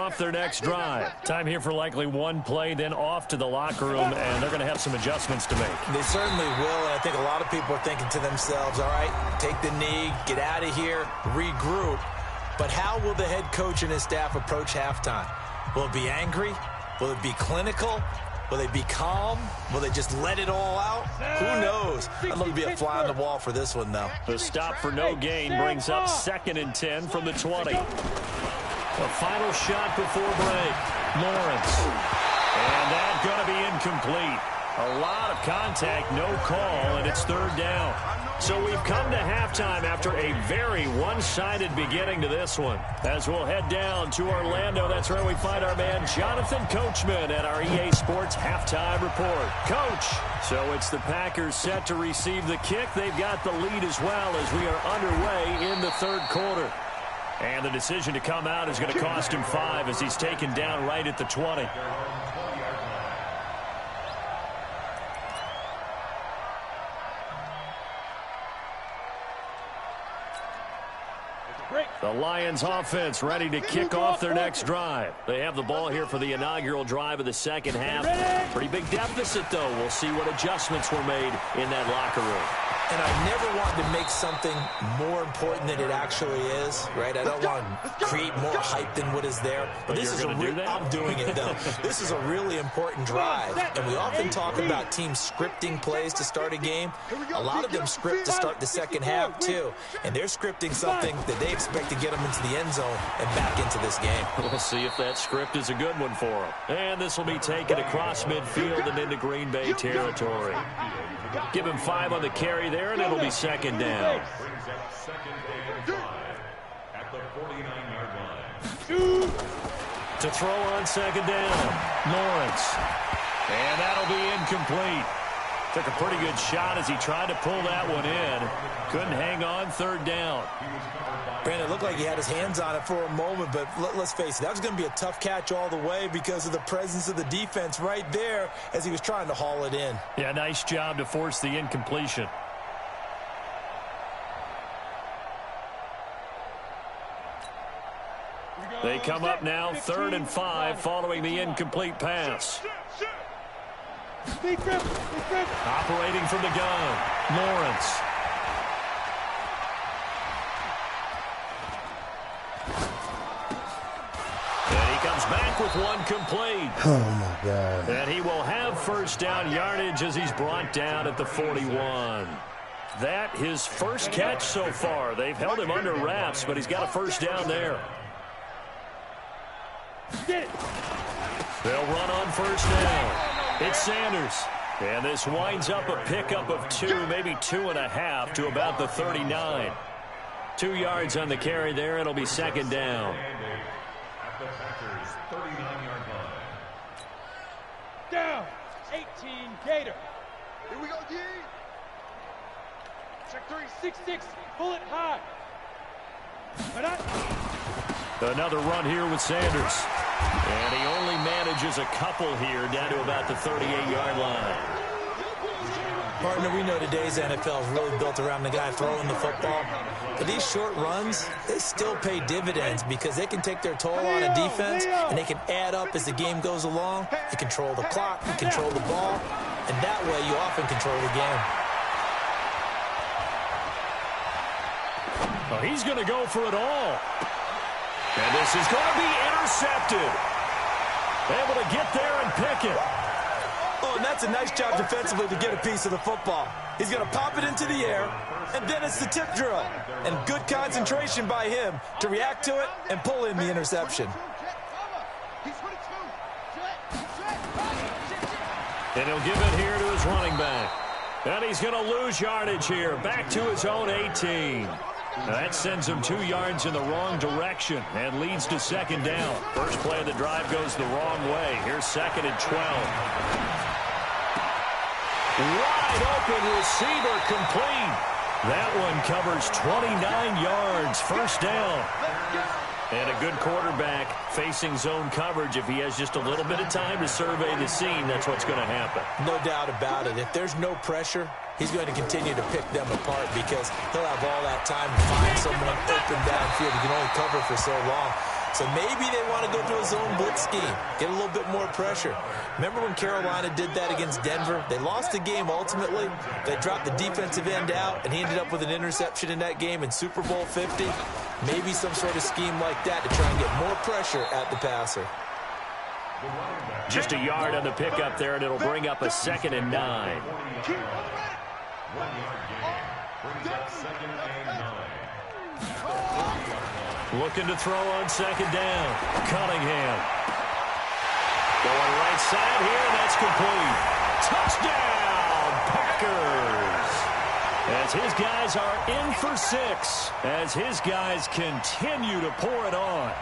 off their next drive. Time here for likely one play, then off to the locker room, and they're going to have some adjustments to make. They certainly will, and I think a lot of people are thinking to themselves, all right, take the knee, get out of here, regroup. But how will the head coach and his staff approach halftime? Will it be angry? Will it be clinical? Will they be calm? Will they just let it all out? Who knows? I'd love to be a fly on the wall for this one, though. The stop for no gain brings up 2nd and 10 from the 20. A final shot before break. Lawrence. And that's going to be incomplete. A lot of contact, no call, and it's 3rd down. So we've come to halftime after a very one-sided beginning to this one. As we'll head down to Orlando, that's where we find our man Jonathan Coachman at our EA Sports Halftime Report. Coach, so it's the Packers set to receive the kick. They've got the lead as well as we are underway in the 3rd quarter. And the decision to come out is going to cost him 5 as he's taken down right at the 20. The Lions offense ready to kick off their next drive. They have the ball here for the inaugural drive of the 2nd half. Pretty big deficit, though. We'll see what adjustments were made in that locker room. And I never want to make something more important than it actually is, right? I don't want to create more hype than what is there. But this is I'm doing it, though. This is a really important drive. And we often talk about teams scripting plays to start a game. A lot of them script to start the 2nd half, too. And they're scripting something that they expect to get them into the end zone and back into this game. We'll see if that script is a good one for them. And this will be taken across midfield and into Green Bay territory. Give him 5 on the carry there, and it'll be 2nd down. To throw on 2nd down, Lawrence. And that'll be incomplete. Took a pretty good shot as he tried to pull that one in. Couldn't hang on, 3rd down. Brandon, it looked like he had his hands on it for a moment, but let's face it, that was going to be a tough catch all the way because of the presence of the defense right there as he was trying to haul it in. Yeah, nice job to force the incompletion. They come up now 3rd and 5 following the incomplete pass. Operating from the gun, Lawrence. And he comes back with one complete. Oh, my God. And he will have 1st down yardage as he's brought down at the 41. That his first catch so far. They've held him under wraps, but he's got a 1st down there. They'll run on 1st down. It's Sanders. And this winds up a pickup of 2, maybe 2.5 to about the 39. 2 yards on the carry there. It'll be 2nd down. Down. 18 Gator. Here we go, D. Check 366. Pull it high. Another run here with Sanders. And he only manages a couple here down to about the 38-yard line. Partner, we know today's NFL is really built around the guy throwing the football. But these short runs, they still pay dividends because they can take their toll on a defense and they can add up as the game goes along. You control the clock, you control the ball, and that way you often control the game. Well, he's going to go for it all. And this is going to be intercepted. Able to get there and pick it. Oh, and that's a nice job defensively to get a piece of the football. He's going to pop it into the air, and then it's the tip drill. And good concentration by him to react to it and pull in the interception. And he'll give it here to his running back. And he's going to lose yardage here. Back to his own 18. Now that sends him 2 yards in the wrong direction and leads to 2nd down. First play of the drive goes the wrong way. Here's 2nd and 12. Wide open receiver complete. That one covers 29 yards. 1st down. And a good quarterback facing zone coverage. If he has just a little bit of time to survey the scene, that's what's going to happen. No doubt about it. If there's no pressure, he's going to continue to pick them apart because he'll have all that time to find someone open downfield. He can only cover for so long. So maybe they want to go to a zone blitz scheme, get a little bit more pressure. Remember when Carolina did that against Denver? They lost the game ultimately. They dropped the defensive end out, and he ended up with an interception in that game in Super Bowl 50. Maybe some sort of scheme like that to try and get more pressure at the passer. Just a yard on the pickup there, and it'll bring up a 2nd and 9. Looking to throw on 2nd down. Cunningham. Going right side here, and that's complete. Touchdown, Packers. As his guys are in for 6. As his guys continue to pour it on.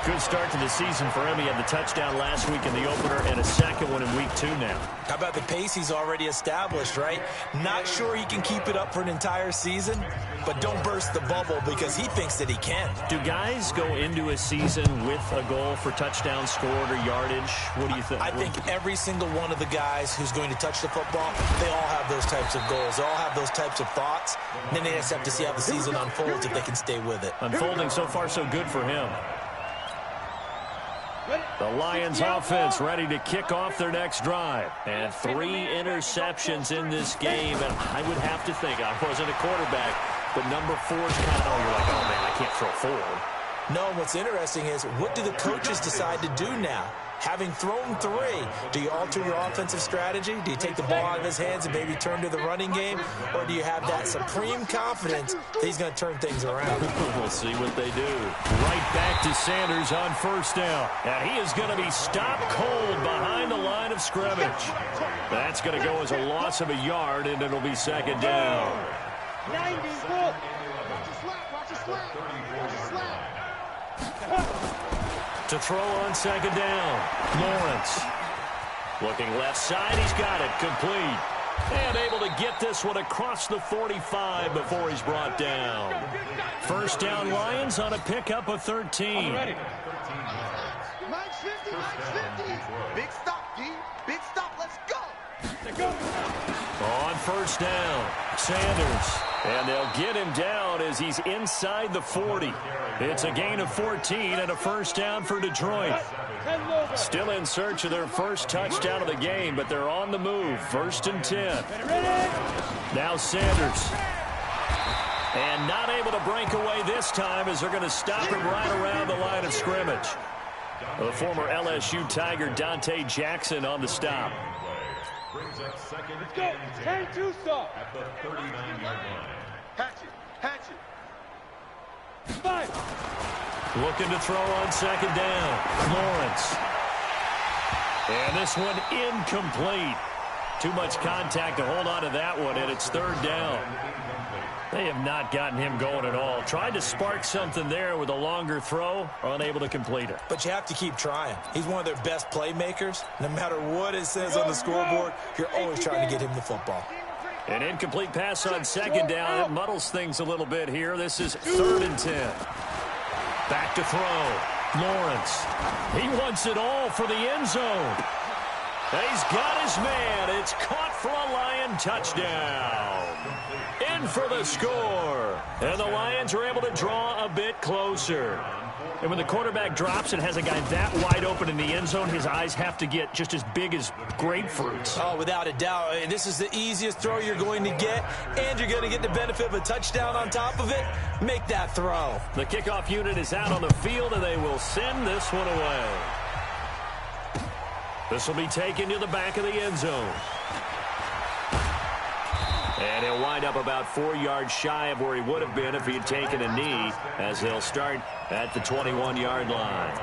Good start to the season for him. He had the touchdown last week in the opener and a second one in week 2 now. How about the pace he's already established, right? Not sure he can keep it up for an entire season, but don't burst the bubble because he thinks that he can. Do guys go into a season with a goal for touchdowns scored or yardage? What do you think? I think every single one of the guys who's going to touch the football, they all have those types of goals. They all have those types of thoughts. And then they just have to see how the season unfolds if they can stay with it. Unfolding so far so good for him. The Lions offense ready to kick off their next drive. And 3 interceptions in this game. And I would have to think, I wasn't a quarterback, but number 4's kind of, you're like, oh, man, I can't throw 4. No, what's interesting is what do the coaches decide to do now? Having thrown 3, do you alter your offensive strategy? Do you take the ball out of his hands and maybe turn to the running game? Or do you have that supreme confidence that he's going to turn things around? We'll see what they do. Right back to Sanders on 1st down. And he is going to be stopped cold behind the line of scrimmage. That's going to go as a loss of a yard, and it'll be 2nd down. 90, look. Watch the slap, watch the slap. Watch the slap. To throw on 2nd down, Lawrence. Looking left side, he's got it, complete. And able to get this one across the 45 before he's brought down. 1st down, Lions on a pickup of 13. Ready. 950, 950. Big stop, D. Big stop, let's go. Let's go. On 1st down, Sanders. And they'll get him down as he's inside the 40. It's a gain of 14 and a 1st down for Detroit. Still in search of their first touchdown of the game, but they're on the move. 1st and 10. Now Sanders. And not able to break away this time as they're going to stop him right around the line of scrimmage. The former LSU Tiger Dante Jackson on the stop. Let's go. 10-2 stop. At the 39-yard line. Hatch it. 5. Looking to throw on 2nd down. Lawrence. And this one incomplete. Too much contact to hold on to that one, and it's 3rd down. They have not gotten him going at all. Tried to spark something there with a longer throw, unable to complete it. But you have to keep trying. He's one of their best playmakers. No matter what it says on the scoreboard, you're always trying to get him the football. An incomplete pass on 2nd down. It muddles things a little bit here. This is 3rd and 10. Back to throw. Lawrence. He wants it all for the end zone. He's got his man. It's caught for a Lion touchdown. In for the score. And the Lions are able to draw a bit closer. And when the quarterback drops and has a guy that wide open in the end zone, his eyes have to get just as big as grapefruits. Oh, without a doubt. This is the easiest throw you're going to get, and you're going to get the benefit of a touchdown on top of it. Make that throw. The kickoff unit is out on the field, and they will send this one away. This will be taken to the back of the end zone. And he'll wind up about 4 yards shy of where he would have been if he had taken a knee, as they'll start at the 21-yard line.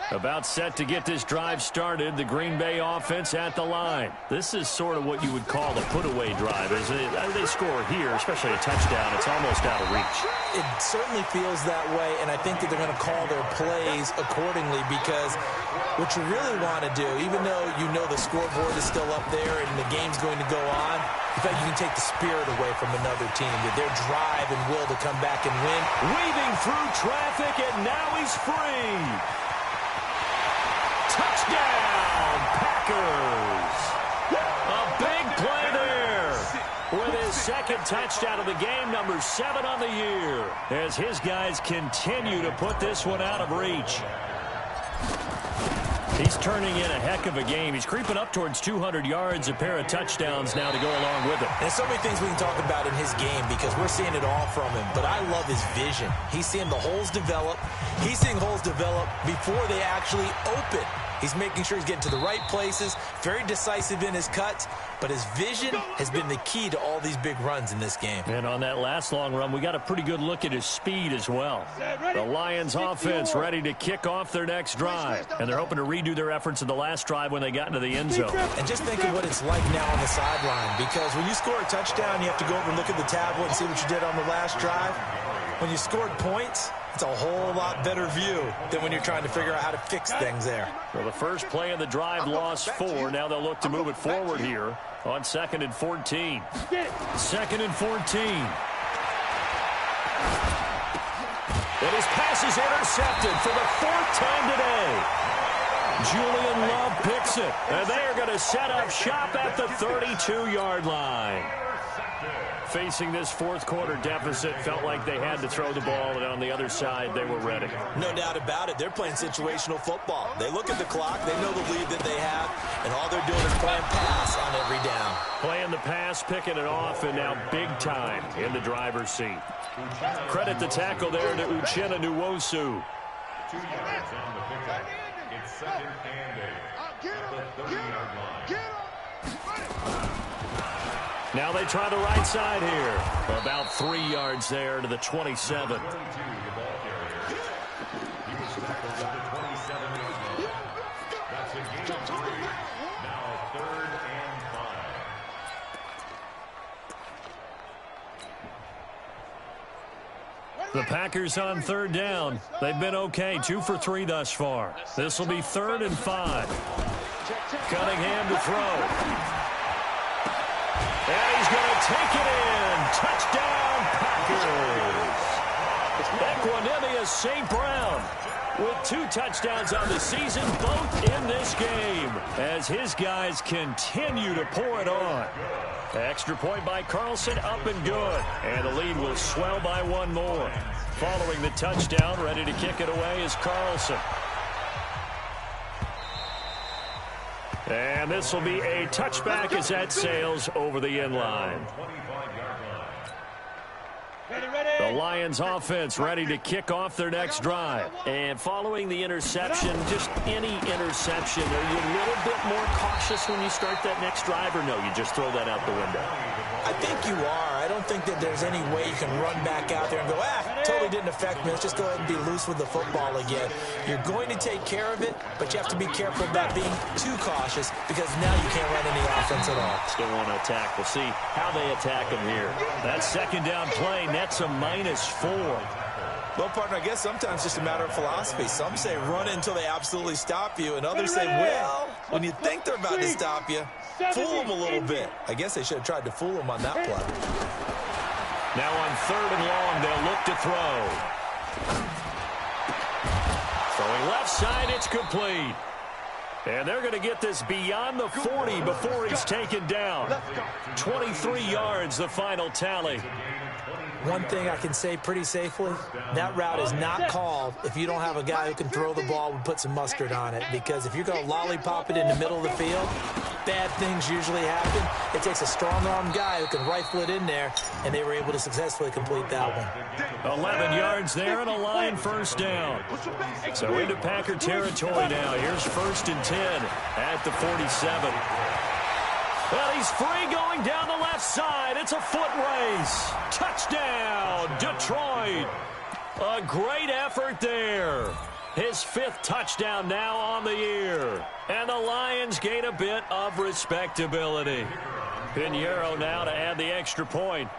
About set to get this drive started, the Green Bay offense at the line. This is sort of what you would call the put-away drive. As they score here, especially a touchdown, it's almost out of reach. It certainly feels that way, and I think that they're going to call their plays accordingly, because what you really want to do, even though you know the scoreboard is still up there and the game's going to go on, in fact, you can take the spirit away from another team, with their drive and will to come back and win. Weaving through traffic, and now he's free. Touchdown, Packers. A big play there. with his second touchdown of the game, number 7 on the year, as his guys continue to put this one out of reach. He's turning in a heck of a game. He's creeping up towards 200 yards, a pair of touchdowns now to go along with it. There's so many things we can talk about in his game because we're seeing it all from him. But I love his vision. He's seeing the holes develop. He's seeing holes develop before they actually open. He's making sure he's getting to the right places, very decisive in his cuts, but his vision has been the key to all these big runs in this game. And on that last long run, we got a pretty good look at his speed as well. The Lions offense ready to kick off their next drive, and they're hoping to redo their efforts in the last drive when they got into the end zone. And just think of what it's like now on the sideline, because when you score a touchdown, you have to go over and look at the tablet and see what you did on the last drive. When you scored points, it's a whole lot better view than when you're trying to figure out how to fix things there. Well, the first play of the drive lost 4. Now they'll look to move it forward here on 2nd and 14. 2nd and 14. And his pass is intercepted for the 4th time today. Julian Love picks it, and they are going to set up shop at the 32-yard line. Facing this fourth quarter deficit, felt like they had to throw the ball, and on the other side, they were ready. No doubt about it. They're playing situational football. They look at the clock, they know the lead that they have, and all they're doing is playing pass on every down. Playing the pass, picking it off, and now big time in the driver's seat. Credit the tackle there to Uchenna Nwosu. 2 yards on the pickup. It's 2nd and 8 at the 30-yard line. Now they try the right side here. About 3 yards there to the 27. The Packers on 3rd down. They've been okay, 2 for 3 thus far. This will be 3rd and 5. Cunningham to throw. And he's going to take it in. Touchdown, Packers. Equanimous St. Brown with 2 touchdowns on the season, both in this game, as his guys continue to pour it on. Extra point by Carlson, up and good. And the lead will swell by 1 more. Following the touchdown, ready to kick it away is Carlson. And this will be a touchback as that sails over the end line. The Lions offense ready to kick off their next drive. And following the interception, just any interception, are you a little bit more cautious when you start that next drive, or no, you just throw that out the window? I think you are. I don't think that there's any way you can run back out there and go, totally didn't affect me. Let's just go ahead and be loose with the football again. You're going to take care of it, but you have to be careful about being too cautious because now you can't run any offense at all. Still want to attack. We'll see how they attack him here. That 2nd down play nets a -4. Well, partner, I guess sometimes it's just a matter of philosophy. Some say run until they absolutely stop you, and others say, well, when you think they're about to stop you, fool them a little bit. I guess they should have tried to fool them on that play. Now on 3rd and long, they'll look to throw. Throwing left side, it's complete. And they're going to get this beyond the 40 before he's taken down. 23 yards, the final tally. One thing I can say pretty safely, that route is not called if you don't have a guy who can throw the ball and put some mustard on it. Because if you're going to lollipop it in the middle of the field, bad things usually happen. It takes a strong-arm guy who can rifle it in there, and they were able to successfully complete that one. 11 yards there and a line 1st down. So into Packer territory now. Here's 1st and 10 at the 47. Well, he's free going down the left side. It's a foot race. Touchdown, Detroit. A great effort there. His 5th touchdown now on the year. And the Lions gain a bit of respectability. Pinheiro now to add the extra point.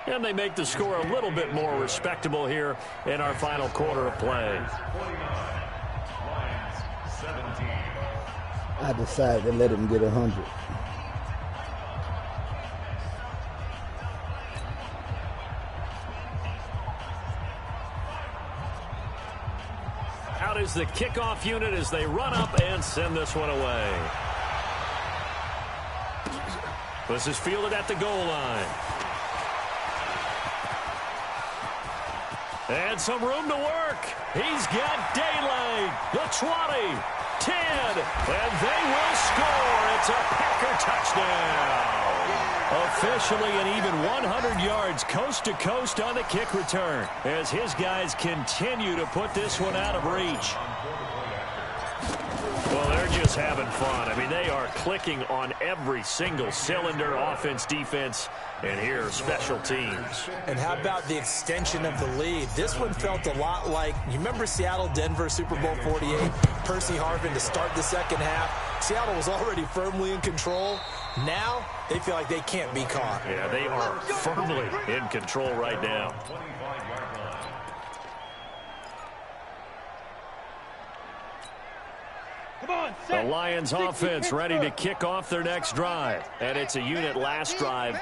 And they make the score a little bit more respectable here in our final quarter of play. I decided to let him get 100. Out is the kickoff unit as they run up and send this one away. This is fielded at the goal line. And some room to work. He's got daylight. The 20, 10, and they will score. It's a Packer touchdown. Officially an even 100 yards coast to coast on the kick return as his guys continue to put this one out of reach. Well, they're just having fun. I mean, they are clicking on every single cylinder, offense, defense, and here, special teams. And how about the extension of the lead? This one felt a lot like, you remember Seattle-Denver Super Bowl 48? Percy Harvin to start the second half. Seattle was already firmly in control. Now, they feel like they can't be caught. Yeah, they are firmly in control right now. The Lions offense ready to kick off their next drive. And it's a unit last drive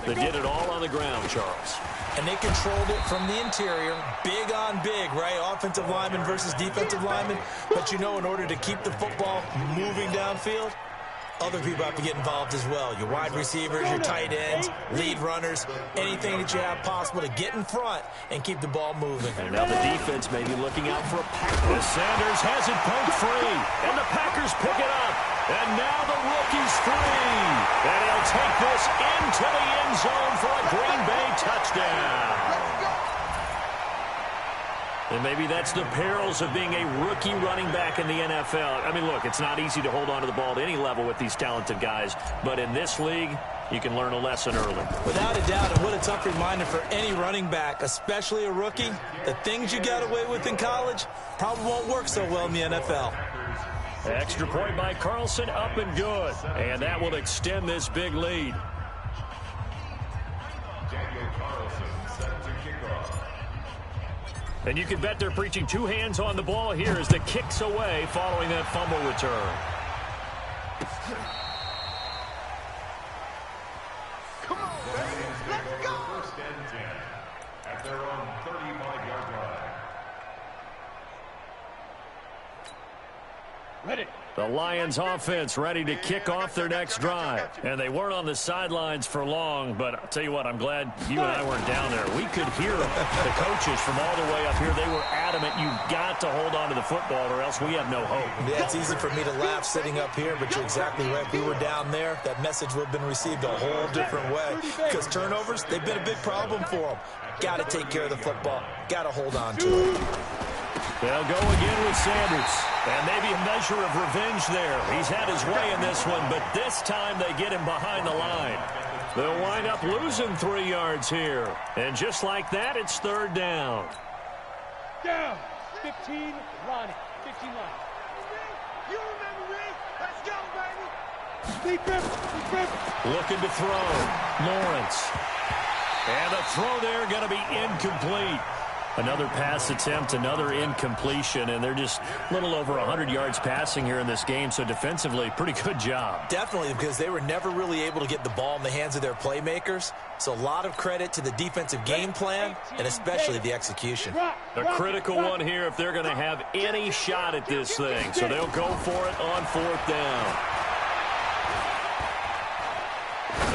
that did it all on the ground, Charles. And they controlled it from the interior. Big on big, right? Offensive lineman versus defensive lineman. But you know, in order to keep the football moving downfield, other people have to get involved as well. Your wide receivers, your tight ends, lead runners, anything that you have possible to get in front and keep the ball moving. And now the defense may be looking out for a pack. Sanders has it poked free, and the Packers pick it up. And now the rookie's free. And he'll take this into the end zone for a Green Bay touchdown. And maybe that's the perils of being a rookie running back in the NFL. I mean, look, it's not easy to hold on to the ball at any level with these talented guys. But in this league, you can learn a lesson early. Without a doubt, and what a tough reminder for any running back, especially a rookie. The things you got away with in college probably won't work so well in the NFL. Extra point by Carlson, up and good. And that will extend this big lead. And you can bet they're preaching two hands on the ball here as the kick's away following that fumble return. Come on, baby. Let's go. First and 10 at their own 35-yard line. Ready. The Lions offense ready to kick off their next drive. And they weren't on the sidelines for long, but I'll tell you what, I'm glad you and I weren't down there. We could hear the coaches from all the way up here. They were adamant, you've got to hold on to the football or else we have no hope. Yeah, it's easy for me to laugh sitting up here, but you're exactly right. If we were down there, that message would have been received a whole different way. Because turnovers, they've been a big problem for them. Got to take care of the football. Got to hold on to it. They'll go again with Sanders. And maybe a measure of revenge there. He's had his way in this one, but this time they get him behind the line. They'll wind up losing 3 yards here. And just like that, it's third down. Down. 15, Ronnie. 15 line. You remember me? Let's go, baby. Deep grip. Looking to throw. Lawrence. And the throw there going to be incomplete. Another pass attempt, another incompletion, and they're just a little over 100 yards passing here in this game, so defensively, pretty good job. Definitely, because they were never really able to get the ball in the hands of their playmakers, so a lot of credit to the defensive game plan, and especially the execution. A critical one here if they're going to have any shot at this thing, so they'll go for it on fourth down.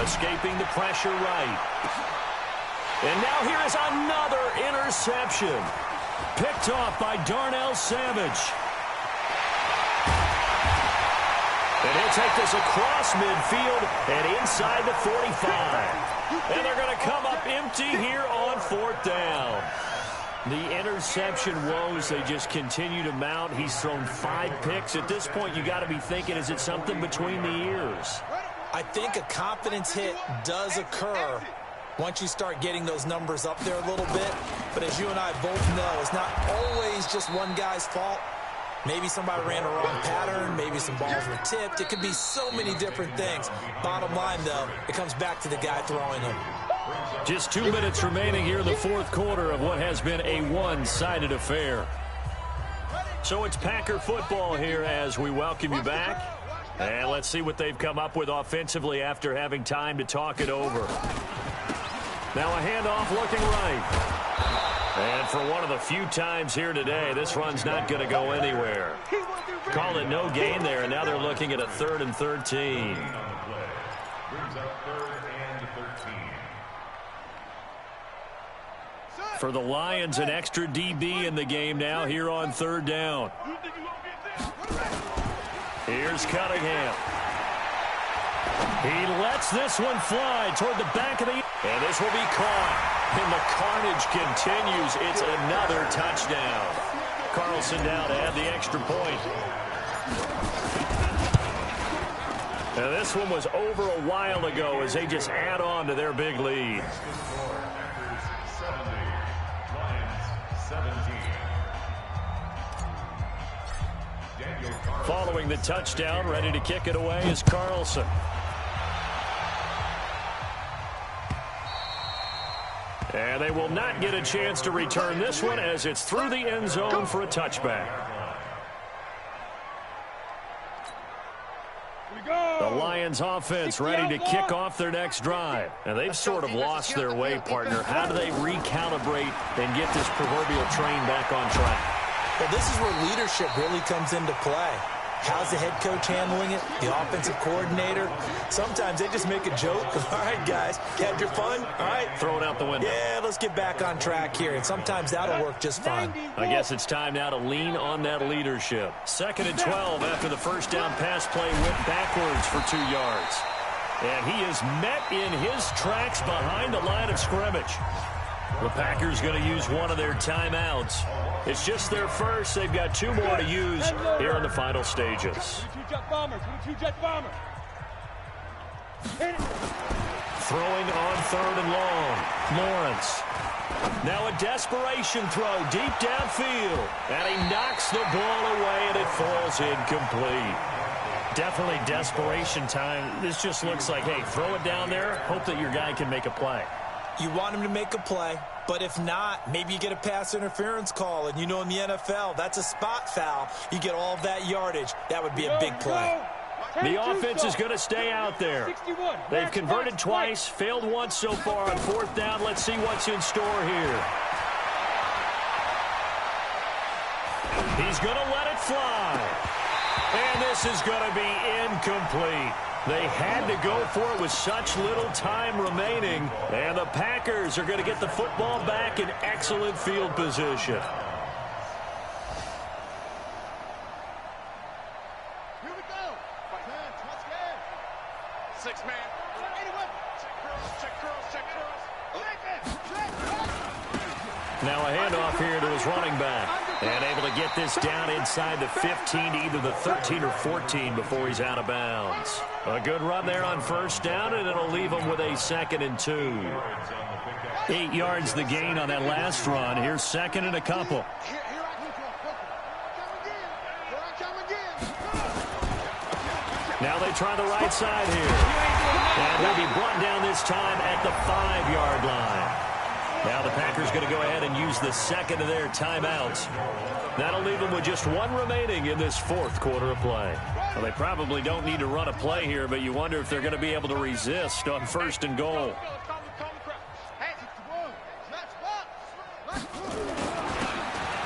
Escaping the pressure right. And now here is another interception. Picked off by Darnell Savage. And he'll take this across midfield and inside the 45. And they're going to come up empty here on fourth down. The interception woes, they just continue to mount. He's thrown 5 picks. At this point, you got to be thinking, is it something between the ears? I think a confidence hit does occur once you start getting those numbers up there a little bit. But as you and I both know, it's not always just one guy's fault. Maybe somebody ran a wrong pattern. Maybe some balls were tipped. It could be so many different things. Bottom line, though, it comes back to the guy throwing them. Just 2 minutes remaining here in the fourth quarter of what has been a one-sided affair. So it's Packer football here as we welcome you back. And let's see what they've come up with offensively after having time to talk it over. Now a handoff looking right. And for one of the few times here today, this run's not going to go anywhere. Call it no gain there, and now they're looking at a 3rd and 13. brings up 3rd and 13. For the Lions, an extra DB in the game now here on 3rd down. Here's Cunningham. He lets this one fly toward the back of the... And this will be caught. And the carnage continues. It's another touchdown. Carlson now to add the extra point. Now this one was over a while ago as they just add on to their big lead. Following the touchdown, ready to kick it away is Carlson. And they will not get a chance to return this one as it's through the end zone for a touchback. The Lions offense ready to kick off their next drive. And they've sort of lost their way, partner. How do they recalibrate and get this proverbial train back on track? Well, this is where leadership really comes into play. How's the head coach handling it? The offensive coordinator? Sometimes they just make a joke. All right, guys, had your fun? All right. Throw it out the window. Yeah, let's get back on track here. And sometimes that'll work just fine. I guess it's time now to lean on that leadership. 2nd and 12 after the first down pass play went backwards for 2 yards. And he is met in his tracks behind the line of scrimmage. The Packers going to use one of their timeouts. It's just their first. They've got 2 more to use here in the final stages. Throwing on 3rd and long. Lawrence. Now a desperation throw deep downfield. And he knocks the ball away and it falls incomplete. Definitely desperation time. This just looks like, hey, throw it down there. Hope that your guy can make a play. You want him to make a play, but if not, maybe you get a pass interference call. And you know in the NFL, that's a spot foul. You get all of that yardage. That would be a big play. The offense is going to stay out there. They've converted twice, failed once so far on 4th down. Let's see what's in store here. He's going to let it fly. And this is going to be incomplete. They had to go for it with such little time remaining. And the Packers are going to get the football back in excellent field position. Here we go. 6 man. Check curls. Now a handoff here to his running back. And able to get this down inside the 15 to either the 13 or 14 before he's out of bounds. A good run there on 1st down, and it'll leave him with a 2nd and 2. 8 yards the gain on that last run. Here's 2nd and a couple. Now they try the right side here. And they'll be brought down this time at the 5-yard line. Now the Packers going to go ahead and use the 2nd of their timeouts. That'll leave them with just 1 remaining in this 4th quarter of play. Well, they probably don't need to run a play here, but you wonder if they're going to be able to resist on 1st and goal.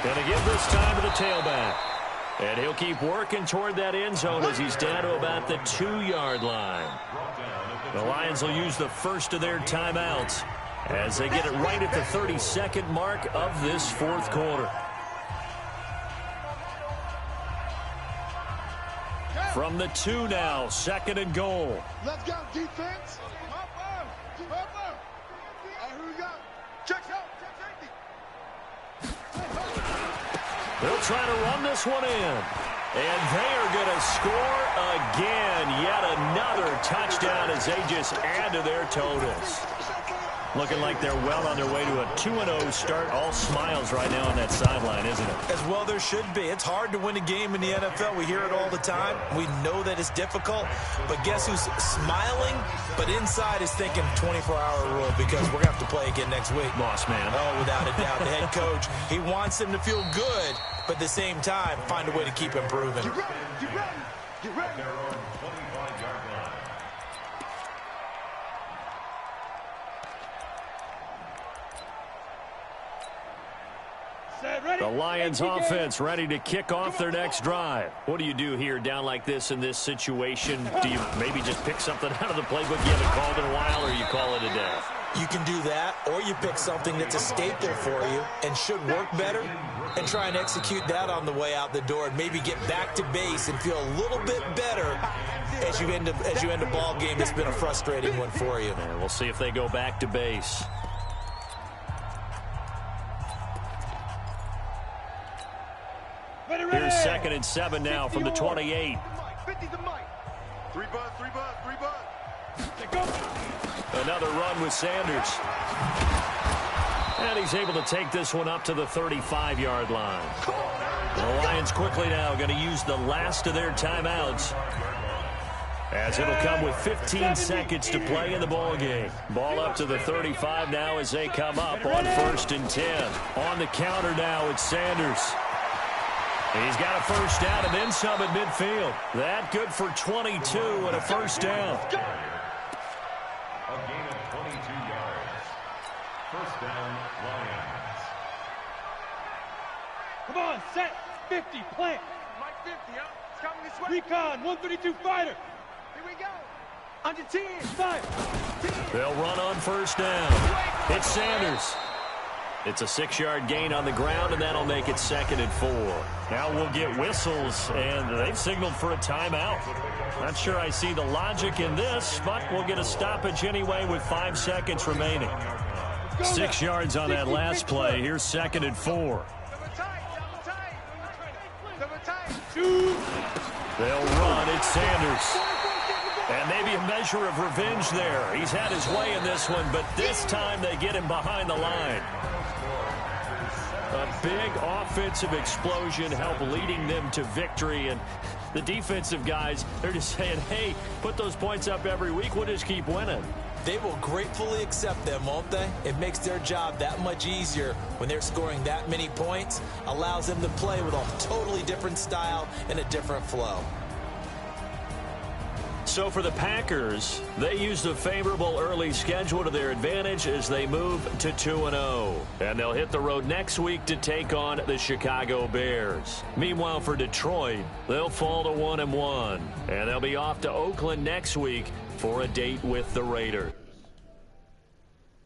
Going to give this time to the tailback. And he'll keep working toward that end zone as he's down to about the 2-yard line. The Lions will use the first of their timeouts as they get it right at the 32nd mark of this 4th quarter. From the 2 now, 2nd and goal. Let's go, defense. Here we go. Check out. They'll try to run this one in. And they are going to score again. Yet another touchdown as they just add to their totals. Looking like they're well on their way to a 2-0 start. All smiles right now on that sideline, isn't it? As well there should be. It's hard to win a game in the NFL. We hear it all the time. We know that it's difficult. But guess who's smiling? But inside is thinking 24-hour rule because we're going to have to play again next week. Boss man. Oh, without a doubt. The head coach, he wants them to feel good, but at the same time, find a way to keep improving. Get ready. Get ready. Get ready. Their own 25-yard line. Set The Lions offense ready to kick off their next drive. What do you do here down like this in this situation? Do you maybe just pick something out of the playbook you haven't called in a while, or you call it a day? You can do that, or you pick something that's a staple for you and should work better and try and execute that on the way out the door and maybe get back to base and feel a little bit better as you end a ball game that's been a frustrating one for you. And we'll see if they go back to base. Here's 2nd and 7 now from the 28. 50's the mic. 3 bud, 3 bud, 3 bud. Another run with Sanders. And he's able to take this one up to the 35-yard line. The Lions quickly now going to use the last of their timeouts, as it'll come with 15 seconds to play in the ball game. Ball up to the 35 now as they come up on 1st and 10. On the counter now, it's Sanders. He's got a first down and then some at midfield. That good for 22 and a first down. A gain of 22 yards. First down, Lions. Come on, set, 50, plant. Mike 50, huh? It's coming this way. Recon, 132 fighter. Here we go. Under 10. 5. They'll run on first down. It's Sanders. It's a 6-yard gain on the ground, and that'll make it 2nd and 4. Now we'll get whistles, and they've signaled for a timeout. Not sure I see the logic in this, but we'll get a stoppage anyway with 5 seconds remaining. 6 yards on that last play. Here's 2nd and 4. Double tight, double tight. Double tight. They'll run. It's Sanders. And maybe a measure of revenge there. He's had his way in this one, but this time they get him behind the line. A big offensive explosion helped leading them to victory. And the defensive guys, they're just saying, hey, put those points up every week. We'll just keep winning. They will gratefully accept them, won't they? It makes their job that much easier when they're scoring that many points. Allows them to play with a totally different style and a different flow. So for the Packers, they used a favorable early schedule to their advantage as they move to 2-0. And they'll hit the road next week to take on the Chicago Bears. Meanwhile, for Detroit, they'll fall to 1-1. And they'll be off to Oakland next week for a date with the Raiders.